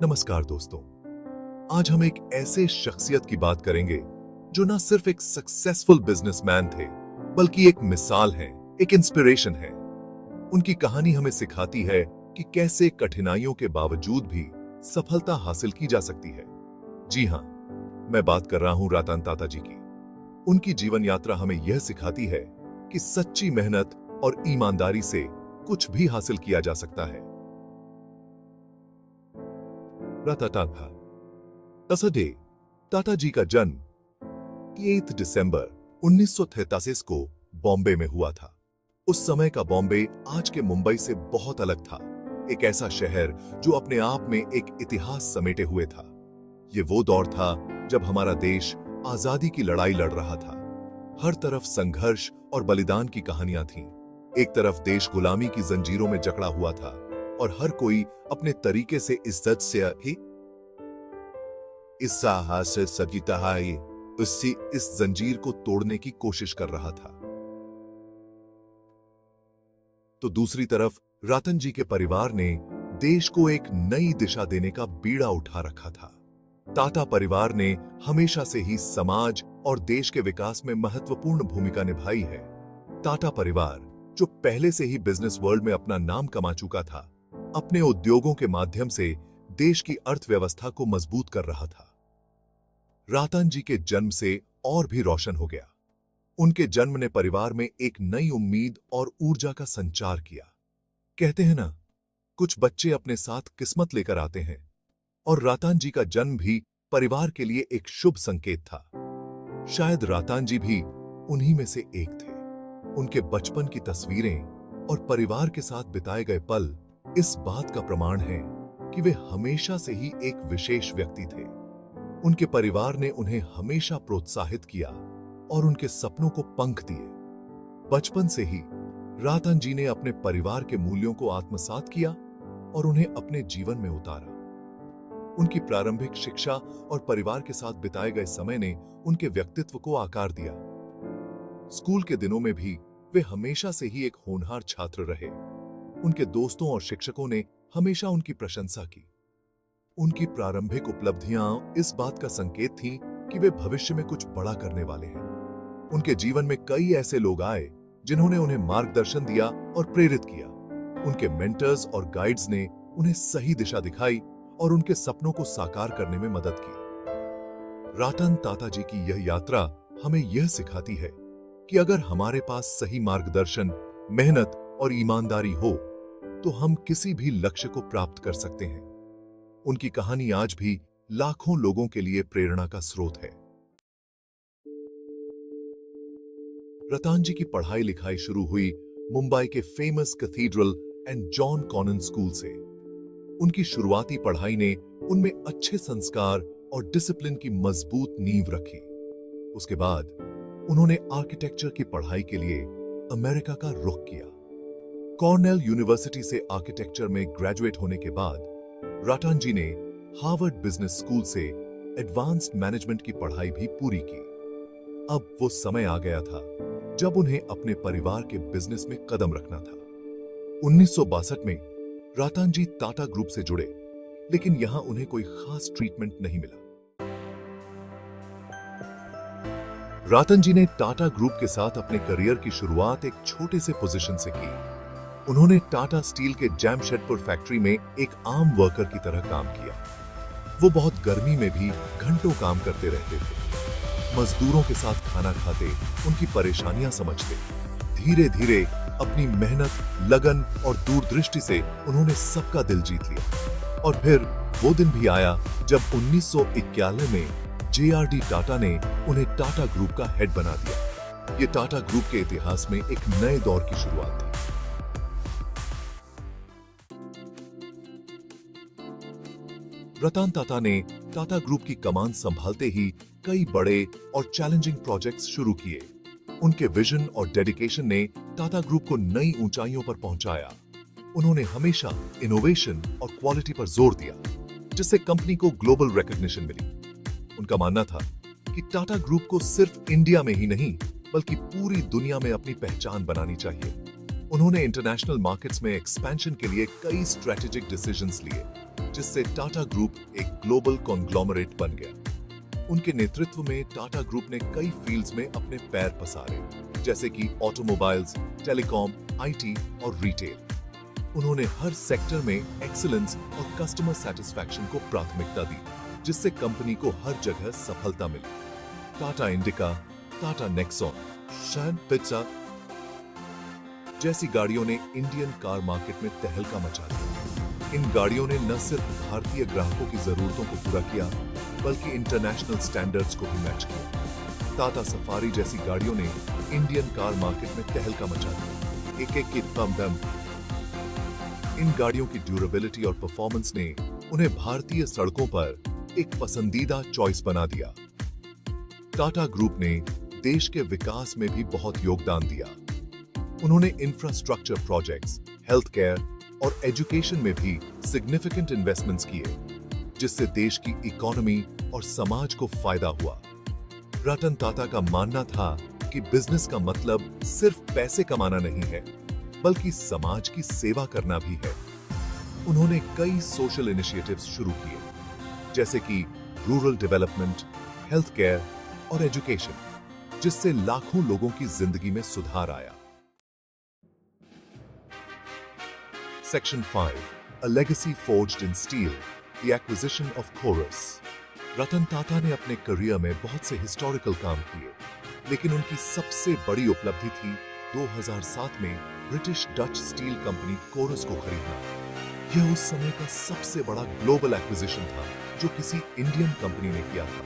नमस्कार दोस्तों, आज हम एक ऐसे शख्सियत की बात करेंगे जो ना सिर्फ एक सक्सेसफुल बिजनेसमैन थे, बल्कि एक मिसाल हैं, एक इंस्पिरेशन है। उनकी कहानी हमें सिखाती है कि कैसे कठिनाइयों के बावजूद भी सफलता हासिल की जा सकती है। जी हां, मैं बात कर रहा हूं रतन टाटा जी की। उनकी जीवन यात्रा हमें यह सिखाती है कि सच्ची मेहनत और ईमानदारी से कुछ भी हासिल किया जा सकता है। रतन टाटा। टाटा जी का जन्म 8 दिसंबर 1933 को बॉम्बे में हुआ था। उस समय का बॉम्बे आज के मुंबई से बहुत अलग था। एक ऐसा शहर जो अपने आप में एक इतिहास समेटे हुए था। ये वो दौर था जब हमारा देश आजादी की लड़ाई लड़ रहा था। हर तरफ संघर्ष और बलिदान की कहानियां थीं। एक तरफ देश गुलामी की जंजीरों में जकड़ा हुआ था और हर कोई अपने तरीके से इज्जत से इस जंजीर को तोड़ने की कोशिश कर रहा था। तो दूसरी तरफ रतन जी के परिवार ने देश को एक नई दिशा देने का बीड़ा उठा रखा था। टाटा परिवार ने हमेशा से ही समाज और देश के विकास में महत्वपूर्ण भूमिका निभाई है। टाटा परिवार, जो पहले से ही बिजनेस वर्ल्ड में अपना नाम कमा चुका था, अपने उद्योगों के माध्यम से देश की अर्थव्यवस्था को मजबूत कर रहा था। रतन जी के जन्म से और भी रोशन हो गया। उनके जन्म ने परिवार में एक नई उम्मीद और ऊर्जा का संचार किया। कहते हैं ना, कुछ बच्चे अपने साथ किस्मत लेकर आते हैं, और रतन जी का जन्म भी परिवार के लिए एक शुभ संकेत था। शायद रतन जी भी उन्हीं में से एक थे। उनके बचपन की तस्वीरें और परिवार के साथ बिताए गए पल इस बात का प्रमाण है कि वे हमेशा से ही एक विशेष व्यक्ति थे। उनके परिवार ने उन्हें हमेशा प्रोत्साहित किया और उनके सपनों को पंख दिए। बचपन से ही रतन जी ने अपने परिवार के मूल्यों को आत्मसात किया और उन्हें अपने जीवन में उतारा। उनकी प्रारंभिक शिक्षा और परिवार के साथ बिताए गए समय ने उनके व्यक्तित्व को आकार दिया। स्कूल के दिनों में भी वे हमेशा से ही एक होनहार छात्र रहे। उनके दोस्तों और शिक्षकों ने हमेशा उनकी प्रशंसा की। उनकी प्रारंभिक उपलब्धियां इस बात का संकेत थीं कि वे भविष्य में कुछ बड़ा करने वाले हैं। उनके जीवन में कई ऐसे लोग आए जिन्होंने उन्हें मार्गदर्शन दिया और प्रेरित किया। उनके मेंटर्स और गाइड्स ने उन्हें सही दिशा दिखाई और उनके सपनों को साकार करने में मदद की। रतन टाटा जी की यह यात्रा हमें यह सिखाती है कि अगर हमारे पास सही मार्गदर्शन, मेहनत और ईमानदारी हो, तो हम किसी भी लक्ष्य को प्राप्त कर सकते हैं। उनकी कहानी आज भी लाखों लोगों के लिए प्रेरणा का स्रोत है। रतन जी की पढ़ाई लिखाई शुरू हुई मुंबई के famous cathedral and John Connon school से। उनकी शुरुआती पढ़ाई ने उनमें अच्छे संस्कार और डिसिप्लिन की मजबूत नींव रखी। उसके बाद उन्होंने आर्किटेक्चर की पढ़ाई के लिए अमेरिका का रुख किया। कॉर्नेल यूनिवर्सिटी से आर्किटेक्चर में ग्रेजुएट होने के बाद रतन जी ने हार्वर्ड बिजनेस स्कूल से एडवांस्ड मैनेजमेंट की पढ़ाई भी पूरी की। अब वो समय आ गया था जब उन्हें अपने परिवार के बिजनेस में कदम रखना था। 1962 में रतन जी टाटा ग्रुप से जुड़े, लेकिन यहां उन्हें कोई खास ट्रीटमेंट नहीं मिला। रतन जी ने टाटा ग्रुप के साथ अपने करियर की शुरुआत एक छोटे से पोजीशन से की। उन्होंने टाटा स्टील के जैमशेदपुर फैक्ट्री में एक आम वर्कर की तरह काम किया। वो बहुत गर्मी में भी घंटों काम करते रहते थे। मजदूरों के साथ खाना खाते, उनकी परेशानियां समझते। धीरे धीरे अपनी मेहनत, लगन और दूरदृष्टि से उन्होंने सबका दिल जीत लिया। और फिर वो दिन भी आया जब 1991 में JRD टाटा ने उन्हें टाटा ग्रुप का हेड बना दिया। ये टाटा ग्रुप के इतिहास में एक नए दौर की शुरुआत थी। रतन टाटा ने टाटा ग्रुप की कमान संभालते ही कई बड़े और चैलेंजिंग प्रोजेक्ट्स शुरू किए। उनके विजन और डेडिकेशन ने टाटा ग्रुप को नई ऊंचाइयों पर पहुंचाया। उन्होंने हमेशा इनोवेशन और क्वालिटी पर जोर दिया, जिससे कंपनी को ग्लोबल रिकॉग्निशन मिली। उनका मानना था कि टाटा ग्रुप को सिर्फ इंडिया में ही नहीं, बल्कि पूरी दुनिया में अपनी पहचान बनानी चाहिए। उन्होंने इंटरनेशनल मार्केट्स में एक्सपेंशन के लिए कई स्ट्रेटेजिक डिसीजंस लिए। जिससे टाटा ग्रुप एक ग्लोबल कॉन्ग्लोमरेट बन गया। उनके नेतृत्व में टाटा ग्रुप ने कई फील्ड्स में अपने पैर पसारे, जैसे कि ऑटोमोबाइल्स, टेलीकॉम, आईटी और रिटेल। उन्होंने हर सेक्टर में एक्सीलेंस और कस्टमर सेटिस्फैक्शन को प्राथमिकता दी, जिससे कंपनी को हर जगह सफलता मिली। टाटा इंडिका, टाटा नेक्सॉन, शैन पिज्जा जैसी गाड़ियों ने इंडियन कार मार्केट में तहलका मचा दिया। इन गाड़ियों ने न सिर्फ भारतीय ग्राहकों की जरूरतों को पूरा किया, बल्कि इंटरनेशनल स्टैंडर्ड्स को भी मैच किया। टाटा सफारी जैसी गाड़ियों ने इंडियन कार मार्केट में तहलका मचा दिया। एक की दम। इन गाड़ियों की ड्यूरेबिलिटी और परफॉर्मेंस ने उन्हें भारतीय सड़कों पर एक पसंदीदा चॉइस बना दिया। टाटा ग्रुप ने देश के विकास में भी बहुत योगदान दिया। उन्होंने इंफ्रास्ट्रक्चर प्रोजेक्ट्स, हेल्थ केयर और एजुकेशन में भी सिग्निफिकेंट इन्वेस्टमेंट्स किए, जिससे देश की इकोनॉमी और समाज को फायदा हुआ। रतन टाटा का मानना था कि बिजनेस का मतलब सिर्फ पैसे कमाना नहीं है, बल्कि समाज की सेवा करना भी है। उन्होंने कई सोशल इनिशिएटिव्स शुरू किए, जैसे कि रूरल डेवलपमेंट, हेल्थ केयर और एजुकेशन, जिससे लाखों लोगों की जिंदगी में सुधार आया। Section 5, A legacy forged in steel, the acquisition of Corus. Ratan Tata ने अपने करियर में बहुत से हिस्टोरिकल काम किए, लेकिन उनकी सबसे बड़ी उपलब्धि थी 2007 में British Dutch steel company coarse को खरीदना। यह उस समय का सबसे बड़ा ग्लोबल एक्विजिशन था जो किसी इंडियन कंपनी ने किया था।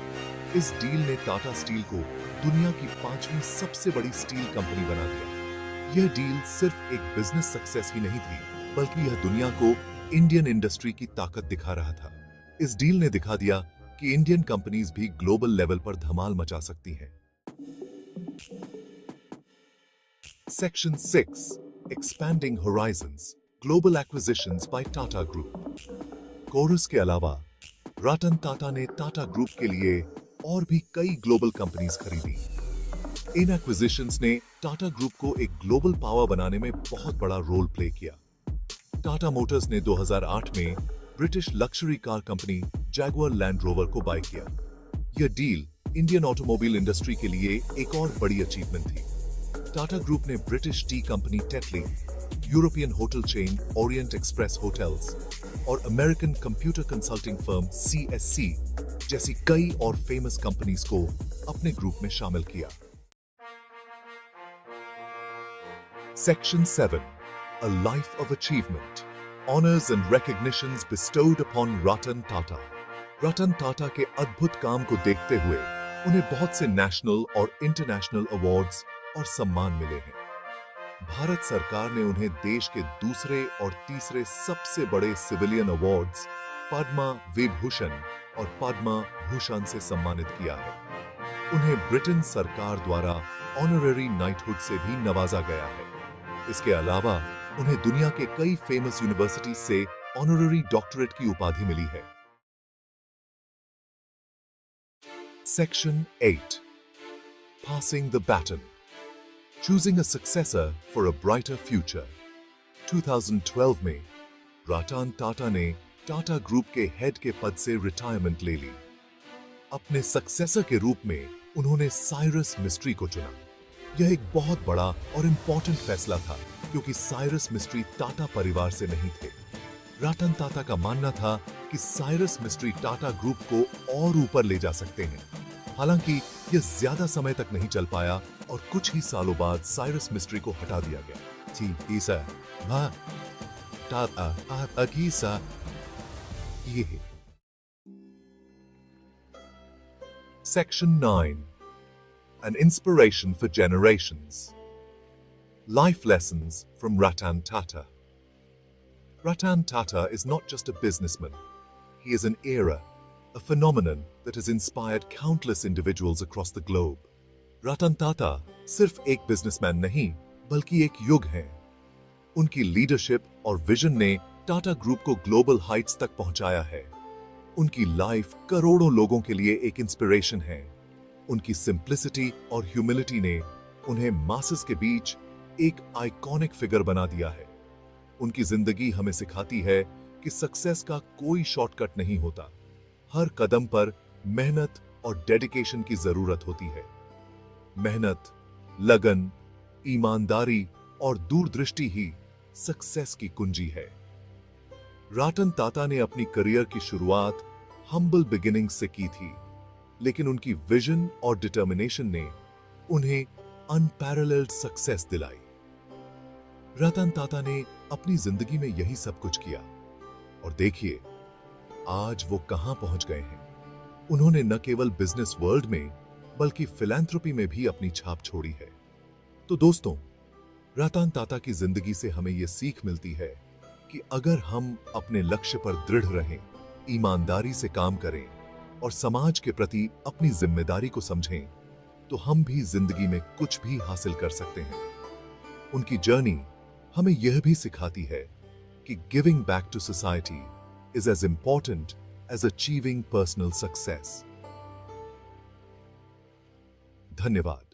इस डील ने टाटा स्टील को दुनिया की 5वीं सबसे बड़ी स्टील कंपनी बना दिया। यह डील सिर्फ एक बिजनेस सक्सेस ही नहीं थी, बल्कि यह दुनिया को इंडियन इंडस्ट्री की ताकत दिखा रहा था। इस डील ने दिखा दिया कि इंडियन कंपनीज भी ग्लोबल लेवल पर धमाल मचा सकती हैं। Section 6, Expanding Horizons, Global Acquisitions by Tata Group. Corus के अलावा रतन टाटा ने टाटा ग्रुप के लिए और भी कई ग्लोबल कंपनीज खरीदी। इन एक्विजिशंस ने टाटा ग्रुप को एक ग्लोबल पावर बनाने में बहुत बड़ा रोल प्ले किया। टाटा मोटर्स ने 2008 में British luxury car company Jaguar land rover को बाय किया। यह डील इंडियन ऑटोमोबाइल इंडस्ट्री के लिए एक और बड़ी अचीवमेंट थी। टाटा ग्रुप ने British tea company Tetley, European hotel chain Orient Express hotels और American computer consulting firm CSC जैसी कई और फेमस कंपनीज को अपने ग्रुप में शामिल किया। Section 7, A life of achievement, honors and recognitions bestowed upon Ratan Tata. Ratan Tata के अद्भुत काम को देखते हुए उन्हें बहुत से नेशनल और इंटरनेशनल अवार्ड्स और सम्मान मिले हैं। भारत सरकार ने उन्हें देश के दूसरे और तीसरे सबसे बड़े सिविलियन अवार्ड्स पद्मा विभूषण और पद्मा भूषण से सम्मानित किया है। उन्हें ब्रिटेन सरकार द्वारा ऑनररी नाइटहुड से भी नवाजा गया है। इसके अलावा उन्हें दुनिया के कई फेमस यूनिवर्सिटी से ऑनररी डॉक्टरेट की उपाधि मिली है। Section 8, Passing the Baton, Choosing a Successor for a Brighter Future. 2012 में रतन टाटा ने टाटा ग्रुप के हेड के पद से रिटायरमेंट ले ली। अपने सक्सेसर के रूप में उन्होंने साइरस मिस्ट्री को चुना। यह एक बहुत बड़ा और इम्पोर्टेंट फैसला था, क्योंकि साइरस मिस्ट्री टाटा परिवार से नहीं थे। रतन टाटा का मानना था कि साइरस मिस्ट्री टाटा ग्रुप को और ऊपर ले जा सकते हैं। हालांकि यह ज्यादा समय तक नहीं चल पाया और कुछ ही सालों बाद साइरस मिस्ट्री को हटा दिया गया। जी ईसा हाँ टाटा अकीसा ये है। Section 9, An Inspiration for Generations, Life Lessons from Ratan Tata. Ratan Tata is not just a businessman. He is an era, a phenomenon that has inspired countless individuals across the globe. Ratan Tata सिर्फ एक businessman नहीं, बल्कि एक युग है। उनकी leadership और vision ने टाटा ग्रुप को ग्लोबल हाइट्स तक पहुंचाया है। उनकी लाइफ करोड़ों लोगों के लिए एक इंस्पिरेशन है। उनकी सिंप्लिसिटी और ह्यूमिलिटी ने उन्हें मासेस के बीच एक आइकॉनिक फिगर बना दिया है। उनकी जिंदगी हमें सिखाती है कि सक्सेस का कोई शॉर्टकट नहीं होता। हर कदम पर मेहनत और डेडिकेशन की जरूरत होती है। मेहनत, लगन, ईमानदारी और दूरदृष्टि ही सक्सेस की कुंजी है। रतन टाटा ने अपनी करियर की शुरुआत हम्बल बिगिनिंग से की थी, लेकिन उनकी विजन और डिटर्मिनेशन ने उन्हें अनपैरेलल्ड सक्सेस दिलाई। रतन टाटा ने अपनी जिंदगी में यही सब कुछ किया और देखिए आज वो कहां पहुंच गए हैं। उन्होंने न केवल बिजनेस वर्ल्ड में बल्कि फिलैंथ्रोपी में भी अपनी छाप छोड़ी है। तो दोस्तों, रतन टाटा की जिंदगी से हमें यह सीख मिलती है कि अगर हम अपने लक्ष्य पर दृढ़ रहें, ईमानदारी से काम करें और समाज के प्रति अपनी जिम्मेदारी को समझें, तो हम भी जिंदगी में कुछ भी हासिल कर सकते हैं। उनकी जर्नी हमें यह भी सिखाती है कि giving back to society is as important as achieving personal success. धन्यवाद।